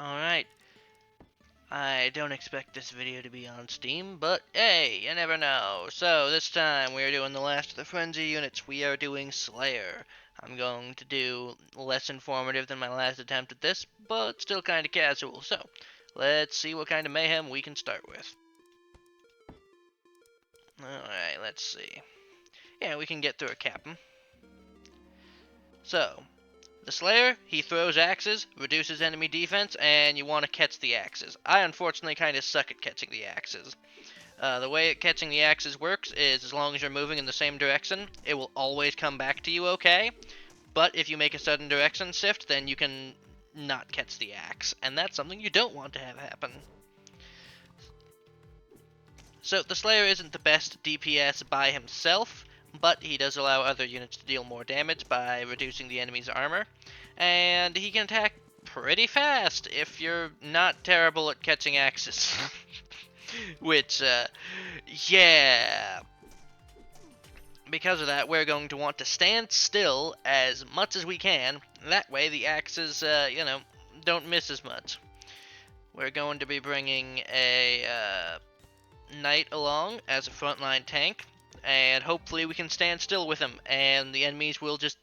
Alright, I don't expect this video to be on Steam, but hey, you never know. So this time we are doing the last of the Frenzy units. We are doing Slayer. I'm going to do less informative than my last attempt at this, but still kind of casual. So let's see what kind of mayhem we can start with. Alright, let's see. Yeah, we can get through a captain. So, the Slayer, he throws axes, reduces enemy defense, and you want to catch the axes. I unfortunately kind of suck at catching the axes. The way catching the axes works is as long as you're moving in the same direction, it will always come back to you okay. But if you make a sudden direction shift, then you can not catch the axe, and that's something you don't want to have happen. So the Slayer isn't the best DPS by himself, but he does allow other units to deal more damage by reducing the enemy's armor, and he can attack pretty fast if you're not terrible at catching axes. Which, yeah. Because of that, we're going to want to stand still as much as we can. That way the axes, don't miss as much. We're going to be bringing a knight along as a frontline tank, and hopefully we can stand still with him, and the enemies will just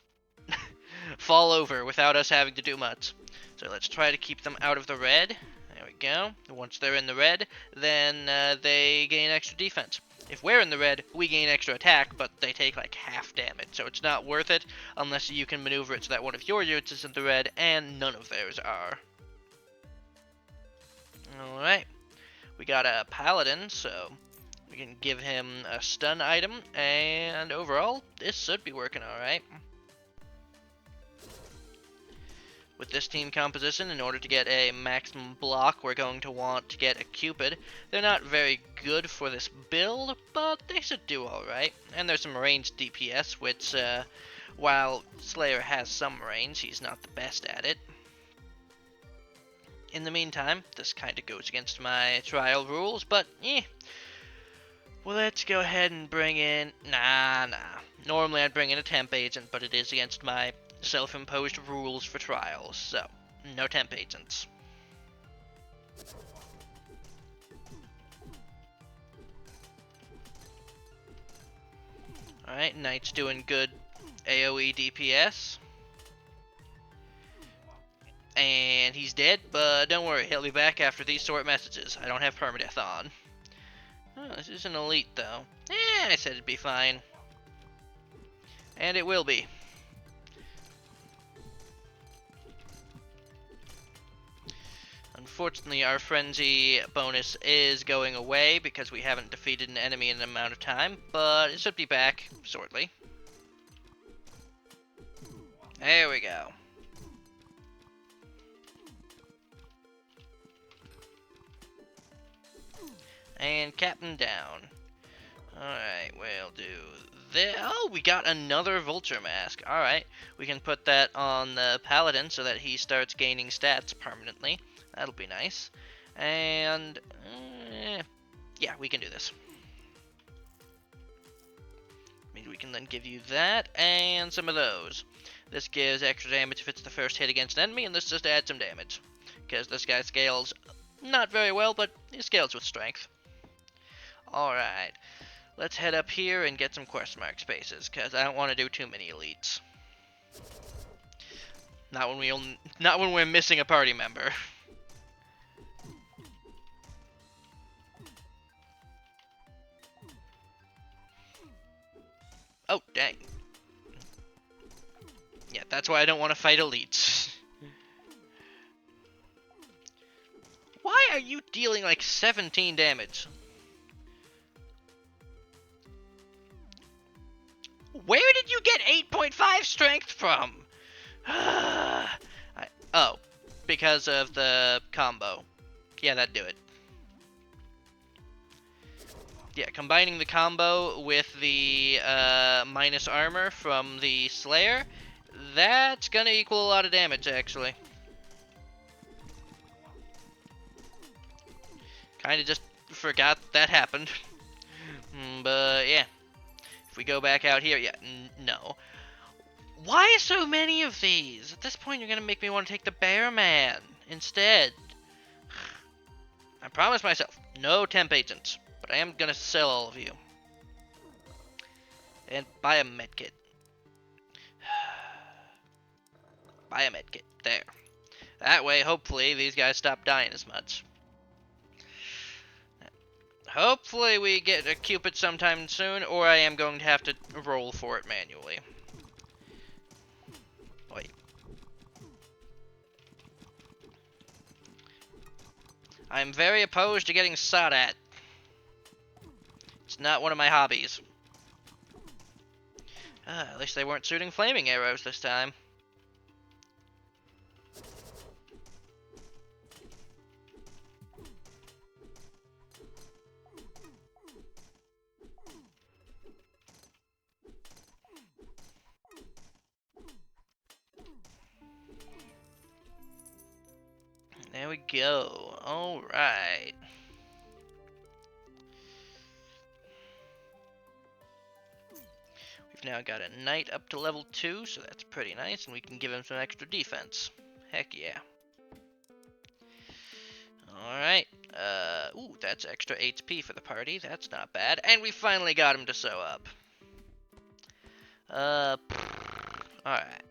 fall over without us having to do much. So let's try to keep them out of the red. There we go. Once they're in the red, then they gain extra defense. If we're in the red, we gain extra attack, but they take like half damage, so it's not worth it unless you can maneuver it so that one of your units is in the red and none of theirs are. Alright, we got a paladin, so we can give him a stun item, and overall, this should be working alright. With this team composition, in order to get a maximum block, we're going to want to get a Cupid. They're not very good for this build, but they should do alright. And there's some ranged DPS, which, while Slayer has some range, he's not the best at it. In the meantime, this kind of goes against my trial rules, but well, let's go ahead and bring in... Nah. Normally I'd bring in a temp agent, but it is against my self-imposed rules for trials, so no temp agents. Alright, Knight's doing good AoE DPS. And he's dead, but don't worry, he'll be back after these short messages. I don't have permadeath on. Oh, this is an elite, though. I said it'd be fine. And it will be. Unfortunately, our frenzy bonus is going away because we haven't defeated an enemy in an amount of time, but it should be back shortly. There we go. And Captain down. Alright, we'll do this. Oh, we got another Vulture Mask. Alright, we can put that on the Paladin so that he starts gaining stats permanently. That'll be nice. And, yeah, we can do this. Maybe we can then give you that and some of those. This gives extra damage if it's the first hit against an enemy, and this just adds some damage. Because this guy scales not very well, but he scales with strength. Alright, let's head up here and get some question mark spaces, because I don't want to do too many elites. Not when we're missing a party member. Oh, dang. Yeah, that's why I don't want to fight elites. Why are you dealing like 17 damage? Where did you get 8.5 strength from? Oh, because of the combo. Yeah, that'd do it. Yeah, combining the combo with the minus armor from the Slayer, that's gonna equal a lot of damage, actually. Kinda just forgot that happened. But, yeah. If we go back out here, yeah, no. Why so many of these? At this point, you're gonna make me want to take the Bear Man. instead. I promised myself, no temp agents, but I am gonna sell all of you. And buy a medkit. Buy a medkit. There. That way, hopefully, these guys stop dying as much. Hopefully we get a Cupid sometime soon, or I am going to have to roll for it manually. Wait. I'm very opposed to getting shot at. It's not one of my hobbies. At least they weren't shooting flaming arrows this time. There we go. Alright. We've now got a knight up to level 2, so that's pretty nice, and we can give him some extra defense. Heck yeah. Alright. Ooh, that's extra HP for the party. That's not bad. And we finally got him to sew up. Alright.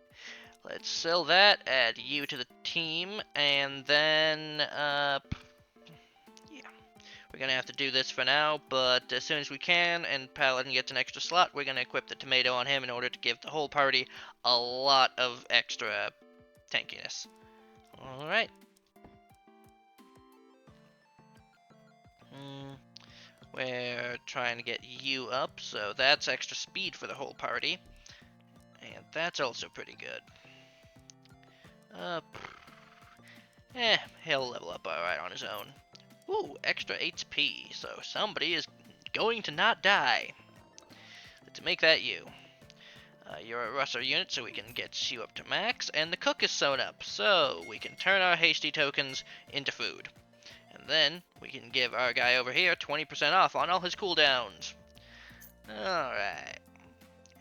Let's sell that, add you to the team, and then, yeah. We're gonna have to do this for now, but as soon as we can, and Paladin gets an extra slot, we're gonna equip the tomato on him in order to give the whole party a lot of extra tankiness. Alright. We're trying to get you up, so that's extra speed for the whole party. And that's also pretty good. He'll level up alright on his own. Ooh, extra HP, so somebody is going to not die. Let's make that you. You're a Russer unit, so we can get you up to max, and the cook is sewn up, so we can turn our hasty tokens into food. And then, we can give our guy over here 20% off on all his cooldowns. Alright.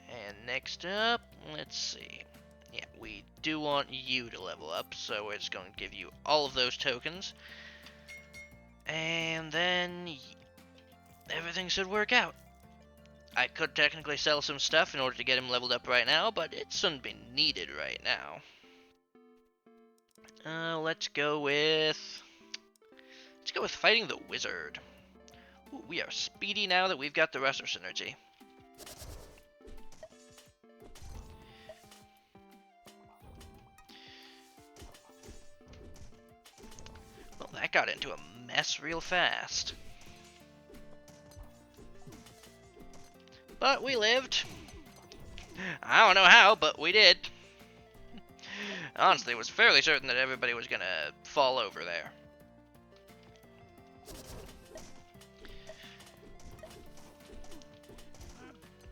And next up, let's see. Yeah, we do want you to level up, so we're just going to give you all of those tokens. And then everything should work out. I could technically sell some stuff in order to get him leveled up right now, but it shouldn't be needed right now. Let's go with fighting the wizard. Ooh, we are speedy now that we've got the Russer synergy. Well, that got into a mess real fast. But we lived. I don't know how, but we did. Honestly, I was fairly certain that everybody was gonna fall over there.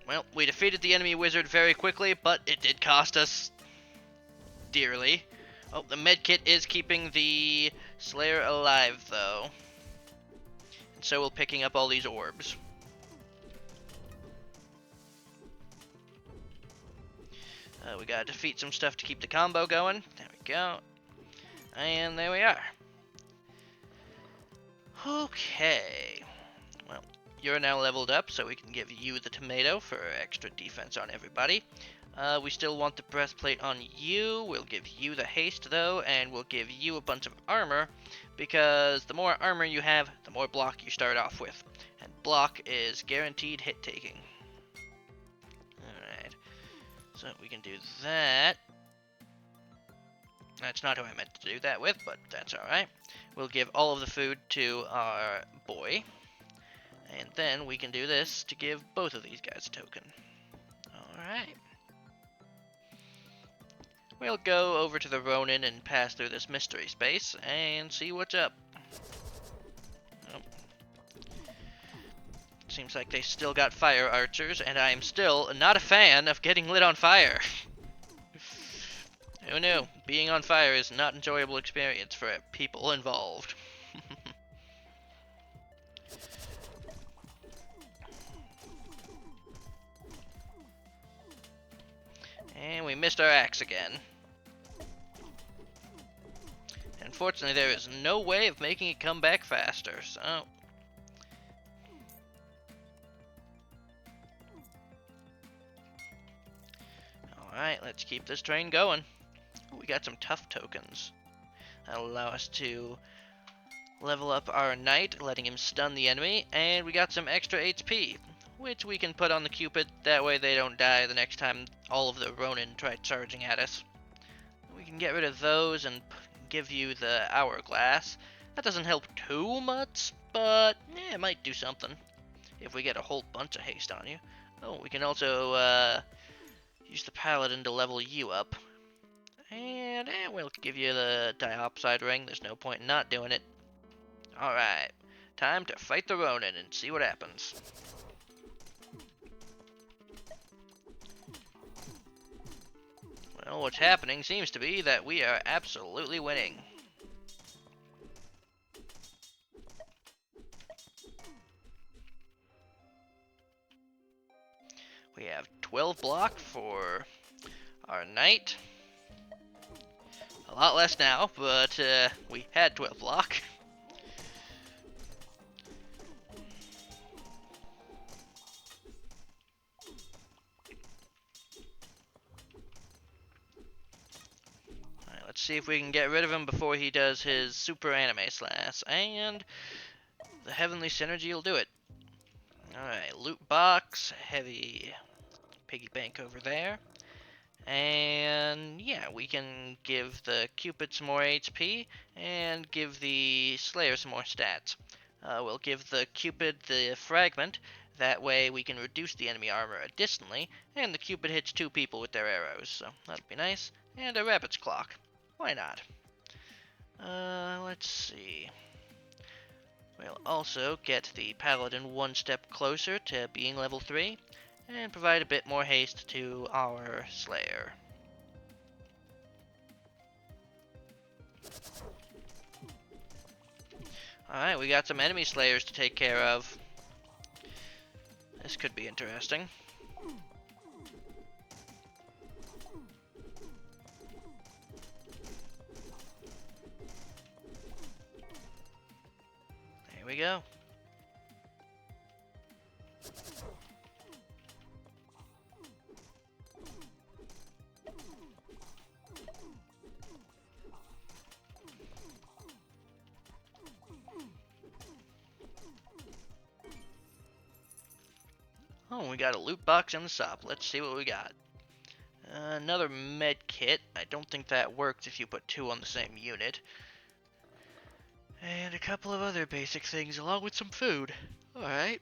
Well, we defeated the enemy wizard very quickly, but it did cost us dearly. Oh, the medkit is keeping the Slayer alive, though. And so will picking up all these orbs. We gotta defeat some stuff to keep the combo going. There we go. And there we are. Okay. Well, you're now leveled up, so we can give you the tomato for extra defense on everybody. We still want the breastplate on you. We'll give you the haste, though, and we'll give you a bunch of armor, because the more armor you have, the more block you start off with. And block is guaranteed hit taking. Alright. So we can do that. That's not who I meant to do that with, but that's alright. We'll give all of the food to our boy. And then we can do this to give both of these guys a token. Alright. We'll go over to the Ronin and pass through this mystery space and see what's up. Oh. Seems like they still got fire archers, and I am still not a fan of getting lit on fire. Who knew? Being on fire is not an enjoyable experience for people involved. And we missed our axe again. And unfortunately, there is no way of making it come back faster, so... Alright, let's keep this train going. Ooh, we got some tough tokens. That'll allow us to level up our knight, letting him stun the enemy, and we got some extra HP, which we can put on the Cupid, that way they don't die the next time all of the Ronin try charging at us. We can get rid of those and give you the Hourglass. That doesn't help too much, but yeah, it might do something if we get a whole bunch of haste on you. Oh, we can also use the Paladin to level you up. And we'll give you the Diopside Ring. There's no point in not doing it. Alright, time to fight the Ronin and see what happens. Well, what's happening seems to be that we are absolutely winning. We have 12 block for our knight. A lot less now, but we had 12 block. Alright, let's see if we can get rid of him before he does his super anime slash, and the heavenly synergy will do it. Alright, loot box, heavy piggy bank over there. And yeah, we can give the Cupid some more HP and give the Slayer some more stats. We'll give the Cupid the fragment, that way we can reduce the enemy armor additionally, and the Cupid hits 2 people with their arrows, so that'd be nice. And a rabbit's clock. Why not? Let's see. We'll also get the Paladin 1 step closer to being level 3. And provide a bit more haste to our Slayer. Alright, we got some enemy Slayers to take care of. This could be interesting. There we go. Oh, we got a loot box in the shop. Let's see what we got. Another med kit. I don't think that works if you put 2 on the same unit. And a couple of other basic things along with some food. Alright.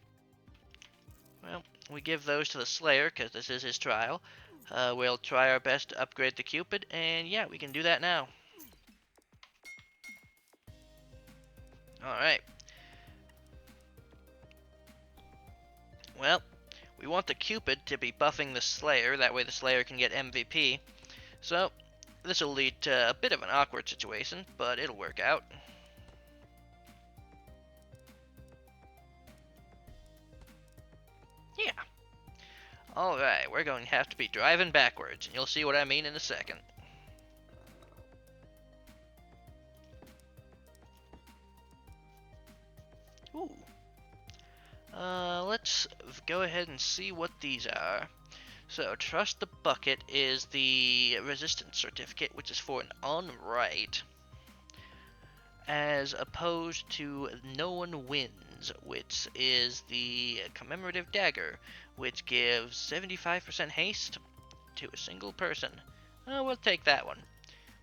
Well, we give those to the Slayer because this is his trial. We'll try our best to upgrade the Cupid, and yeah, we can do that now. Alright. Well, we want the Cupid to be buffing the Slayer, that way the Slayer can get MVP. So, this will lead to a bit of an awkward situation, but it'll work out. Yeah. Alright, we're going to have to be driving backwards, and you'll see what I mean in a second. Ooh. Let's go ahead and see what these are. So, Trust the Bucket is the resistance certificate, which is for an unright, as opposed to No One Wins, which is the commemorative dagger, which gives 75% haste to a single person. We'll take that one.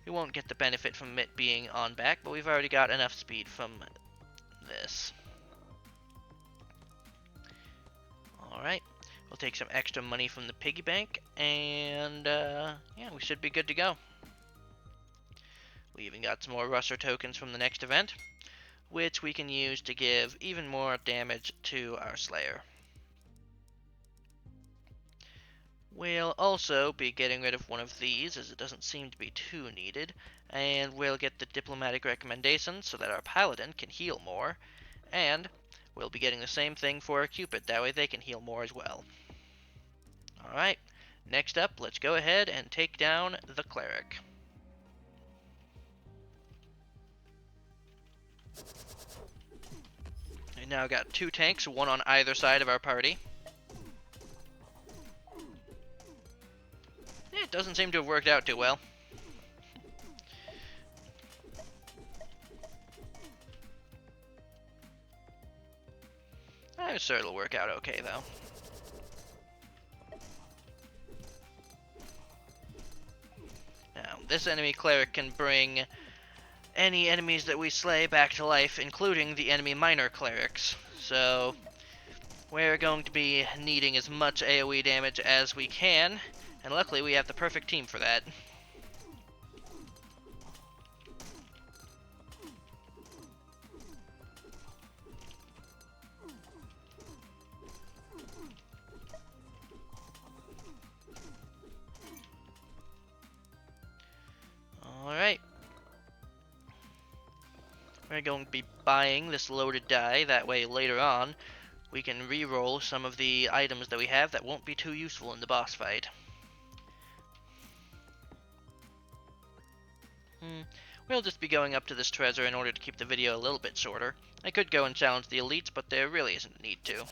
We won't get the benefit from it being on back, but we've already got enough speed from this. Alright, we'll take some extra money from the piggy bank, and yeah, we should be good to go. We even got some more Russer tokens from the next event, which we can use to give even more damage to our Slayer. We'll also be getting rid of one of these, as it doesn't seem to be too needed, and we'll get the Diplomatic Recommendation so that our Paladin can heal more, and we'll be getting the same thing for our Cupid, that way they can heal more as well. Alright, next up, let's go ahead and take down the Cleric. We now got 2 tanks, one on either side of our party. It doesn't seem to have worked out too well. I'm sure it'll work out okay, though. Now, this enemy cleric can bring any enemies that we slay back to life, including the enemy minor clerics. So, we're going to be needing as much AoE damage as we can, and luckily we have the perfect team for that. Alright. We're going to be buying this loaded die, that way later on we can re-roll some of the items that we have that won't be too useful in the boss fight. We'll just be going up to this treasure in order to keep the video a little bit shorter. I could go and challenge the elites, but there really isn't a need to.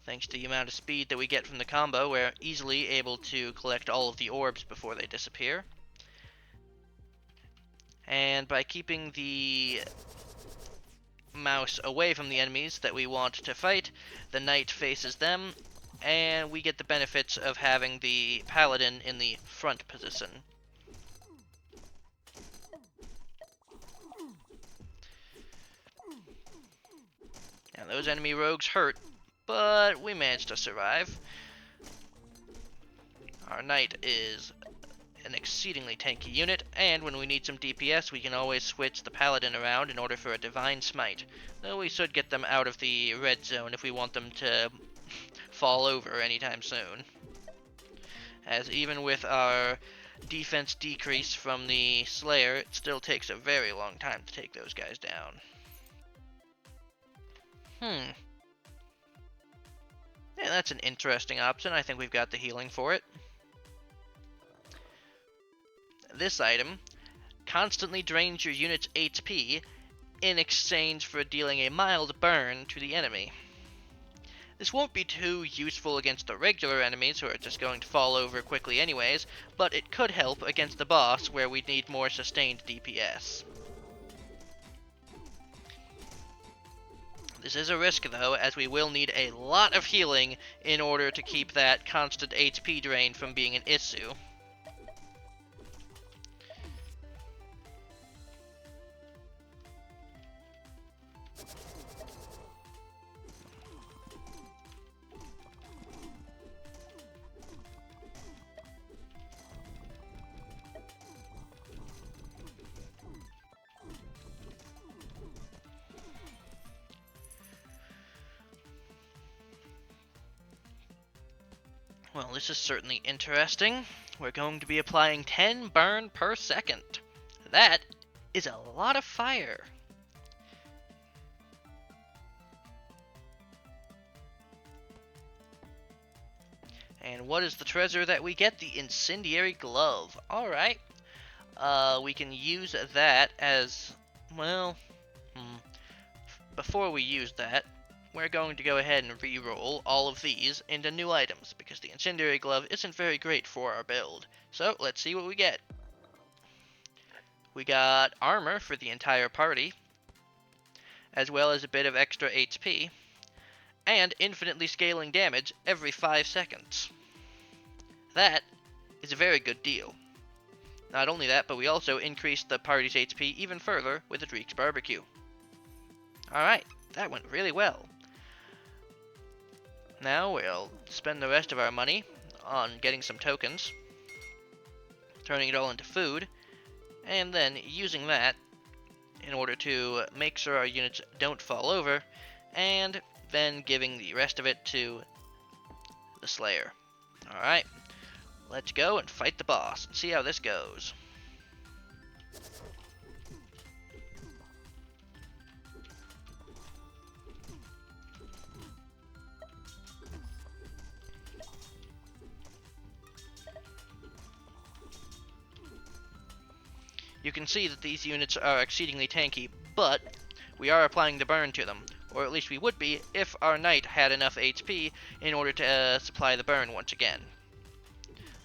Thanks to the amount of speed that we get from the combo, we're easily able to collect all of the orbs before they disappear. And by keeping the mouse away from the enemies that we want to fight, the knight faces them, and we get the benefits of having the paladin in the front position. Now those enemy rogues hurt, but we managed to survive. Our knight is an exceedingly tanky unit, and when we need some DPS, we can always switch the paladin around in order for a divine smite. Though we should get them out of the red zone if we want them to fall over anytime soon. As even with our defense decrease from the Slayer, it still takes a very long time to take those guys down. Yeah, that's an interesting option. I think we've got the healing for it. This item constantly drains your unit's HP in exchange for dealing a mild burn to the enemy. This won't be too useful against the regular enemies who are just going to fall over quickly anyways, but it could help against the boss where we need more sustained DPS. This is a risk though, as we will need a lot of healing in order to keep that constant HP drain from being an issue. Well, this is certainly interesting. We're going to be applying 10 burn per second. That is a lot of fire. And what is the treasure that we get? The Incendiary Glove. Alright. We can use that as, well, before we use that, we're going to go ahead and re-roll all of these into new items, because the Incendiary Glove isn't very great for our build. So, let's see what we get. We got armor for the entire party, as well as a bit of extra HP, and infinitely scaling damage every 5 seconds. That is a very good deal. Not only that, but we also increased the party's HP even further with Adreek's Barbecue. Alright, that went really well. Now we'll spend the rest of our money on getting some tokens, turning it all into food, and then using that in order to make sure our units don't fall over, and then giving the rest of it to the Slayer. Alright, let's go and fight the boss and see how this goes. You can see that these units are exceedingly tanky, but we are applying the burn to them, or at least we would be if our knight had enough HP in order to supply the burn once again.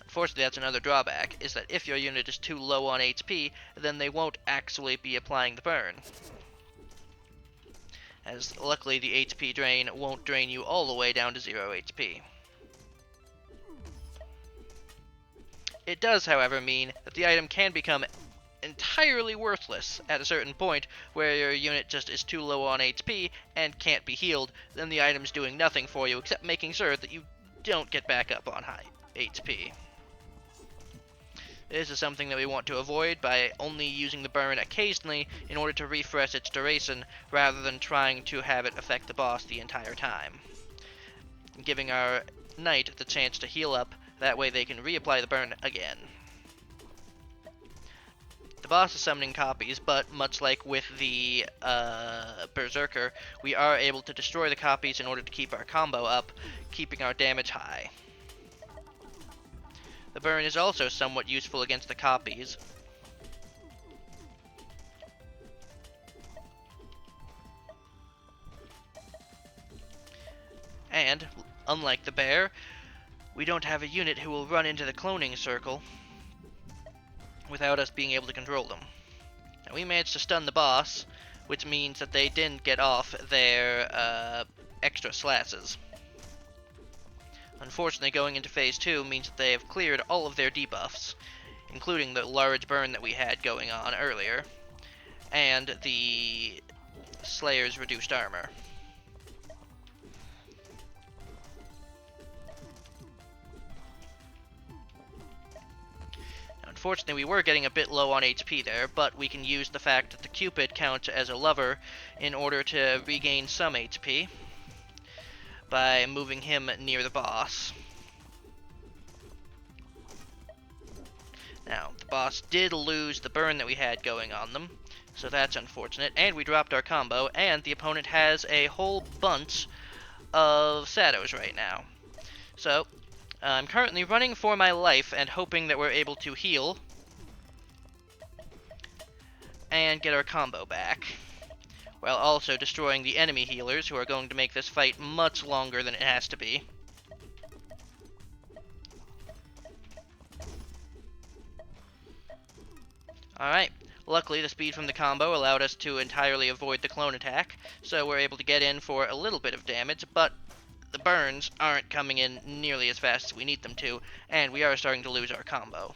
Unfortunately, that's another drawback, is that if your unit is too low on HP, then they won't actually be applying the burn. As luckily the HP drain won't drain you all the way down to 0 HP. It does, however, mean that the item can become entirely worthless at a certain point where your unit just is too low on HP and can't be healed. Then the item's doing nothing for you except making sure that you don't get back up on high HP. This is something that we want to avoid by only using the burn occasionally in order to refresh its duration rather than trying to have it affect the boss the entire time. Giving our knight the chance to heal up, that way they can reapply the burn again. The boss is summoning copies, but much like with the Berserker, we are able to destroy the copies in order to keep our combo up, keeping our damage high. The burn is also somewhat useful against the copies. And, unlike the bear, we don't have a unit who will run into the cloning circle without us being able to control them. Now, we managed to stun the boss, which means that they didn't get off their extra slashes. Unfortunately, going into phase 2 means that they have cleared all of their debuffs, including the large burn that we had going on earlier, and the Slayer's reduced armor. Unfortunately, we were getting a bit low on HP there, but we can use the fact that the Cupid counts as a lover in order to regain some HP by moving him near the boss. Now, the boss did lose the burn that we had going on them, so that's unfortunate, and we dropped our combo, and the opponent has a whole bunch of shadows right now. So, I'm currently running for my life and hoping that we're able to heal and get our combo back, while also destroying the enemy healers, who are going to make this fight much longer than it has to be. Alright, luckily the speed from the combo allowed us to entirely avoid the clone attack, so we're able to get in for a little bit of damage, but the burns aren't coming in nearly as fast as we need them to, and we are starting to lose our combo.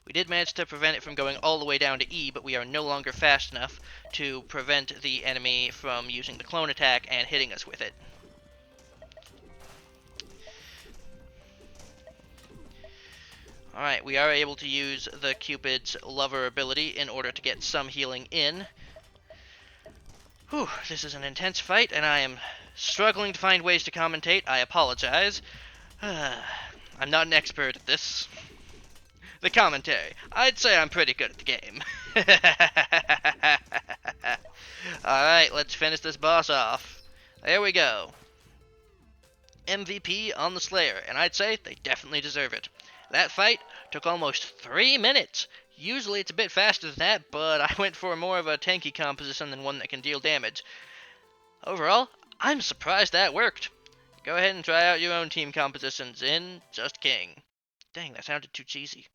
We did manage to prevent it from going all the way down to E, but we are no longer fast enough to prevent the enemy from using the clone attack and hitting us with it. Alright, we are able to use the Cupid's lover ability in order to get some healing in. Whew, this is an intense fight, and I am struggling to find ways to commentate. I apologize. I'm not an expert at this. The commentary. I'd say I'm pretty good at the game. Alright, let's finish this boss off. There we go. MVP on the Slayer, and I'd say they definitely deserve it. That fight took almost 3 minutes. Usually it's a bit faster than that, but I went for more of a tanky composition than one that can deal damage. Overall, I'm surprised that worked. Go ahead and try out your own team compositions in Just King. Dang, that sounded too cheesy.